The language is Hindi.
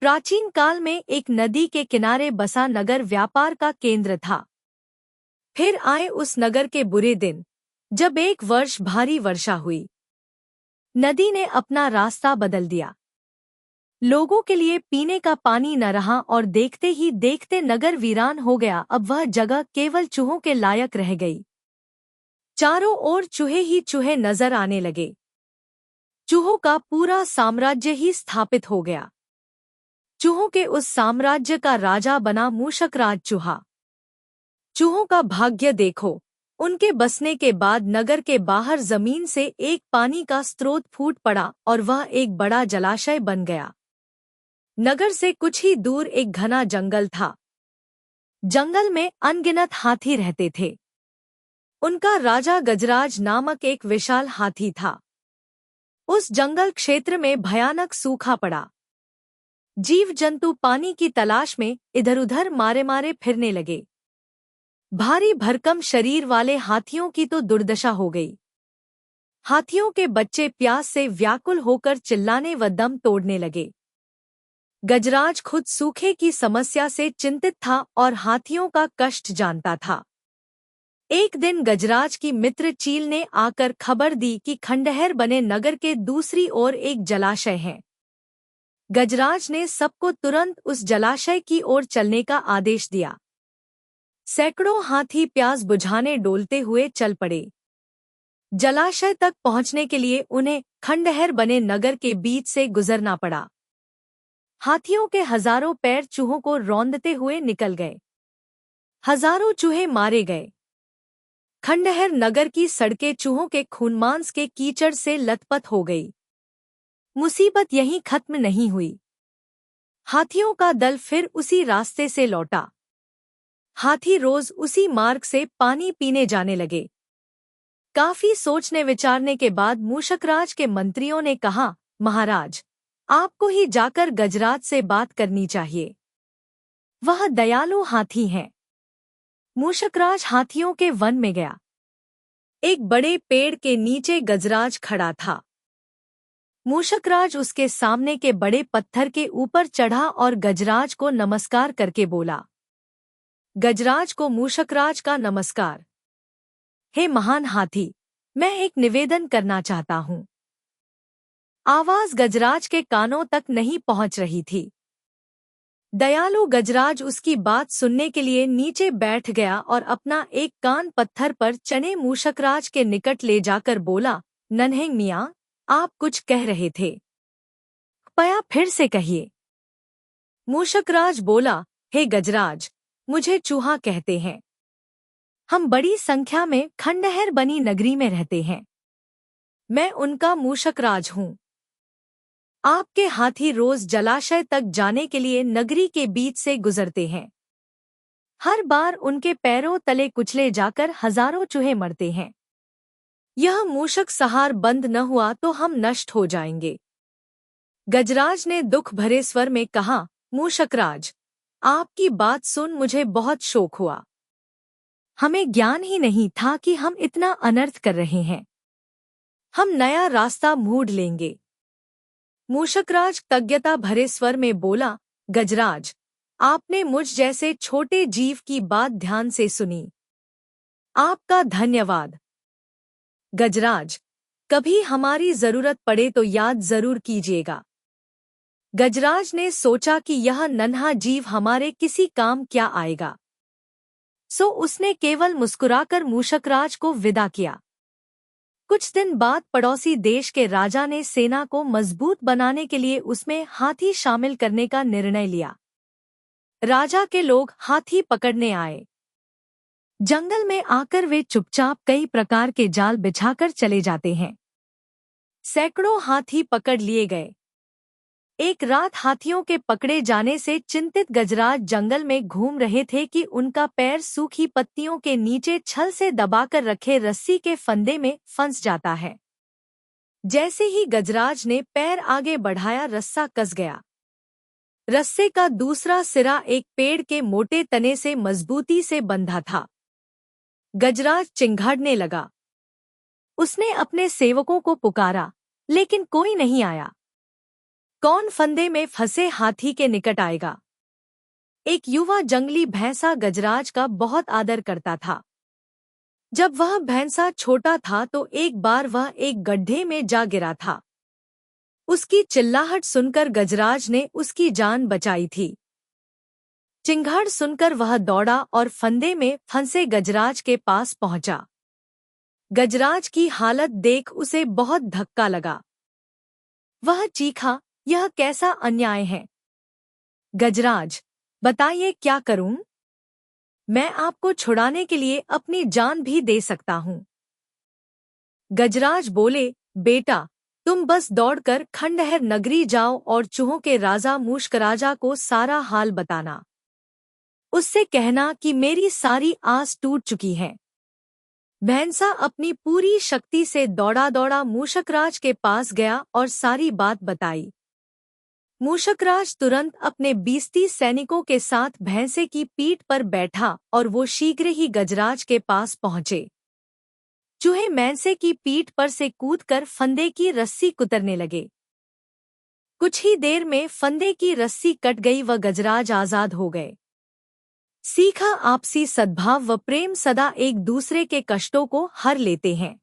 प्राचीन काल में एक नदी के किनारे बसा नगर व्यापार का केंद्र था। फिर आए उस नगर के बुरे दिन, जब एक वर्ष भारी वर्षा हुई। नदी ने अपना रास्ता बदल दिया। लोगों के लिए पीने का पानी न रहा और देखते ही देखते नगर वीरान हो गया। अब वह जगह केवल चूहों के लायक रह गई। चारों ओर चूहे ही चूहे नजर आने लगे। चूहों का पूरा साम्राज्य ही स्थापित हो गया। चूहों के उस साम्राज्य का राजा बना मूषकराज चूहा। चूहों का भाग्य देखो, उनके बसने के बाद नगर के बाहर जमीन से एक पानी का स्रोत फूट पड़ा और वह एक बड़ा जलाशय बन गया। नगर से कुछ ही दूर एक घना जंगल था। जंगल में अनगिनत हाथी रहते थे। उनका राजा गजराज नामक एक विशाल हाथी था। उस जंगल क्षेत्र में भयानक सूखा पड़ा। जीव जंतु पानी की तलाश में इधर-उधर मारे मारे फिरने लगे। भारी भरकम शरीर वाले हाथियों की तो दुर्दशा हो गई। हाथियों के बच्चे प्यास से व्याकुल होकर चिल्लाने व दम तोड़ने लगे। गजराज खुद सूखे की समस्या से चिंतित था और हाथियों का कष्ट जानता था। एक दिन गजराज की मित्र चील ने आकर खबर दी कि खंडहर बने नगर के दूसरी ओर एक जलाशय है। गजराज ने सबको तुरंत उस जलाशय की ओर चलने का आदेश दिया। सैकड़ों हाथी प्यास बुझाने डोलते हुए चल पड़े। जलाशय तक पहुंचने के लिए उन्हें खंडहर बने नगर के बीच से गुजरना पड़ा। हाथियों के हजारों पैर चूहों को रौंदते हुए निकल गए। हजारों चूहे मारे गए। खंडहर नगर की सड़कें चूहों के खूनमांस के कीचड़ से लथपथ हो गई। मुसीबत यहीं खत्म नहीं हुई। हाथियों का दल फिर उसी रास्ते से लौटा। हाथी रोज उसी मार्ग से पानी पीने जाने लगे। काफी सोचने विचारने के बाद मूषकराज के मंत्रियों ने कहा, महाराज, आपको ही जाकर गजराज से बात करनी चाहिए। वह दयालु हाथी हैं। मूषकराज हाथियों के वन में गया। एक बड़े पेड़ के नीचे गजराज खड़ा था। मूषकराज उसके सामने के बड़े पत्थर के ऊपर चढ़ा और गजराज को नमस्कार करके बोला। गजराज को मूषकराज का नमस्कार। हे महान हाथी, मैं एक निवेदन करना चाहता हूँ। आवाज गजराज के कानों तक नहीं पहुंच रही थी। दयालु गजराज उसकी बात सुनने के लिए नीचे बैठ गया और अपना एक कान पत्थर पर चने मूषकराज के निकट ले जाकर बोला, नन्हे मियाँ, आप कुछ कह रहे थे, कृपया फिर से कहिए। मूषकराज बोला, हे गजराज, मुझे चूहा कहते हैं। हम बड़ी संख्या में खंडहर बनी नगरी में रहते हैं। मैं उनका मूषकराज हूँ। आपके हाथी रोज जलाशय तक जाने के लिए नगरी के बीच से गुजरते हैं। हर बार उनके पैरों तले कुचले जाकर हजारों चूहे मरते हैं। यह मूषक सहार बंद न हुआ तो हम नष्ट हो जाएंगे। गजराज ने दुख भरे स्वर में कहा, मूषकराज, आपकी बात सुन मुझे बहुत शोक हुआ। हमें ज्ञान ही नहीं था कि हम इतना अनर्थ कर रहे हैं। हम नया रास्ता ढूंढ लेंगे। मूषकराज कृतज्ञता भरे स्वर में बोला, गजराज, आपने मुझ जैसे छोटे जीव की बात ध्यान से सुनी। आपका धन्यवाद। गजराज, कभी हमारी जरूरत पड़े तो याद जरूर कीजिएगा। गजराज ने सोचा कि यह नन्हा जीव हमारे किसी काम क्या आएगा, सो उसने केवल मुस्कुराकर मूषकराज को विदा किया। कुछ दिन बाद पड़ोसी देश के राजा ने सेना को मजबूत बनाने के लिए उसमें हाथी शामिल करने का निर्णय लिया। राजा के लोग हाथी पकड़ने आए। जंगल में आकर वे चुपचाप कई प्रकार के जाल बिछाकर चले जाते हैं। सैकड़ों हाथी पकड़ लिए गए। एक रात हाथियों के पकड़े जाने से चिंतित गजराज जंगल में घूम रहे थे कि उनका पैर सूखी पत्तियों के नीचे छल से दबाकर रखे रस्सी के फंदे में फंस जाता है। जैसे ही गजराज ने पैर आगे बढ़ाया, रस्सा कस गया। रस्से का दूसरा सिरा एक पेड़ के मोटे तने से मजबूती से बंधा था। गजराज चिंघाड़ने लगा। उसने अपने सेवकों को पुकारा, लेकिन कोई नहीं आया। कौन फंदे में फंसे हाथी के निकट आएगा। एक युवा जंगली भैंसा गजराज का बहुत आदर करता था। जब वह भैंसा छोटा था तो एक बार वह एक गड्ढे में जा गिरा था। उसकी चिल्लाहट सुनकर गजराज ने उसकी जान बचाई थी। चिंगाड़ सुनकर वह दौड़ा और फंदे में फंसे गजराज के पास पहुंचा। गजराज की हालत देख उसे बहुत धक्का लगा। वह चीखा, यह कैसा अन्याय है। गजराज, बताइए क्या करूं? मैं आपको छुड़ाने के लिए अपनी जान भी दे सकता हूं। गजराज बोले, बेटा, तुम बस दौड़कर खंडहर नगरी जाओ और चूहों के राजा मूषकराजा को सारा हाल बताना। उससे कहना कि मेरी सारी आस टूट चुकी है। भैंसा अपनी पूरी शक्ति से दौड़ा दौड़ा मूषकराज के पास गया और सारी बात बताई। मूषकराज तुरंत अपने 20-30 सैनिकों के साथ भैंसे की पीठ पर बैठा और वो शीघ्र ही गजराज के पास पहुंचे। चूहे भैंसे की पीठ पर से कूदकर फंदे की रस्सी कुतरने लगे। कुछ ही देर में फंदे की रस्सी कट गई व गजराज आजाद हो गए। सीखा, आपसी सद्भाव व प्रेम सदा एक दूसरे के कष्टों को हर लेते हैं।